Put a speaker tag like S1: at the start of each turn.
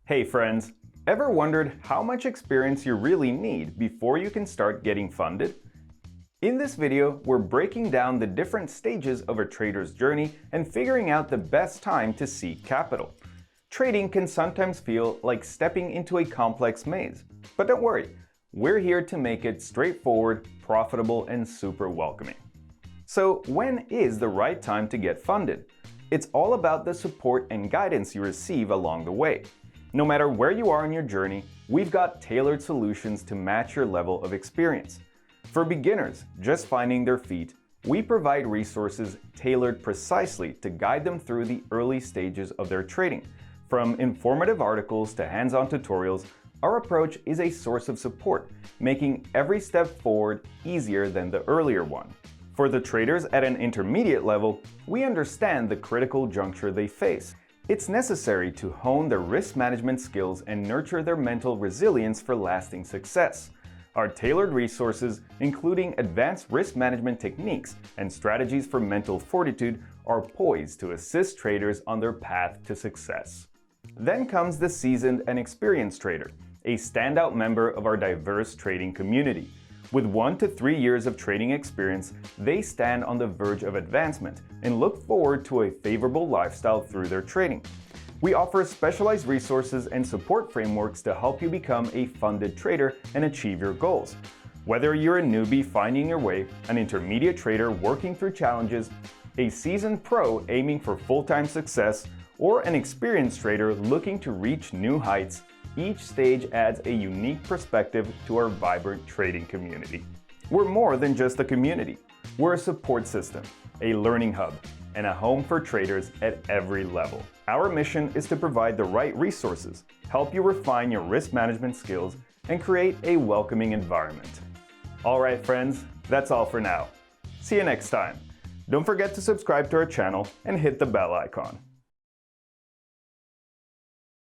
S1: Hey friends, ever wondered how much experience you really need before you can start getting funded? In this video, we're breaking down the different stages of a trader's journey and figuring out the best time to seek capital. Trading can sometimes feel like stepping into a complex maze, but don't worry, we're here to make it straightforward, profitable, and super welcoming. So when is the right time to get funded? It's all about the support and guidance you receive along the way. No matter where you are in your journey, we've got tailored solutions to match your level of experience. For beginners just finding their feet, we provide resources tailored precisely to guide them through the early stages of their trading. From informative articles to hands-on tutorials, our approach is a source of support, making every step forward easier than the earlier one. For the traders at an intermediate level, we understand the critical juncture they face. It's necessary to hone their risk management skills and nurture their mental resilience for lasting success. Our tailored resources, including advanced risk management techniques and strategies for mental fortitude, are poised to assist traders on their path to success. Then comes the seasoned and experienced trader, a standout member of our diverse trading community. With 1 to 3 years of trading experience, they stand on the verge of advancement and look forward to a favorable lifestyle through their trading. We offer specialized resources and support frameworks to help you become a funded trader and achieve your goals. Whether you're a newbie finding your way, an intermediate trader working through challenges, a seasoned pro aiming for full-time success, or an experienced trader looking to reach new heights, each stage adds a unique perspective to our vibrant trading community. We're more than just a community. We're a support system, a learning hub, and a home for traders at every level. Our mission is to provide the right resources, help you refine your risk management skills, and create a welcoming environment. All right, friends, that's all for now. See you next time. Don't forget to subscribe to our channel and hit the bell icon.